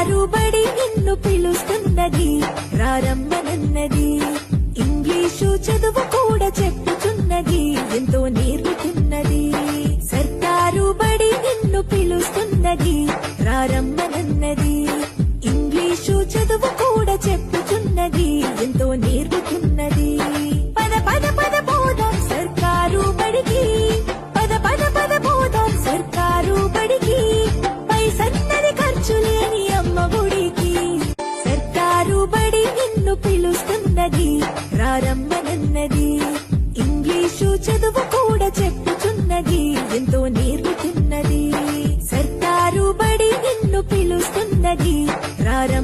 సర్కారు బడి నిన్ను పిలుస్తున్నది, రారమ్మనన్నది. ఇంగ్లీషు చదువు కూడా చెప్పుచున్నది, ఎంతో నేర్పుతున్నది. సర్కారు బడి నిన్ను పిలుస్తున్నది, రారమ్మనన్నది. ఇంగ్లీషు చదువు కూడా చెప్పుచున్నది, ఎంతో నేర్పుతున్నది. పద పద పద పోదాం సర్కారు బడికి, పద పద పద పోదాం సర్కారు బడికి. పైసన్నది ఖర్చు లేని అమ్మ గుడికి. సర్కారు బడి నిన్ను పిలుస్తున్నది, రారమ్మనన్నది. ఇంగ్లీషు చదువు కూడా చెప్పుచున్నది, ఎంతో నేర్పుతున్నది. సర్కారు బడి నిన్ను పిలుస్తున్నది, రారమ్మ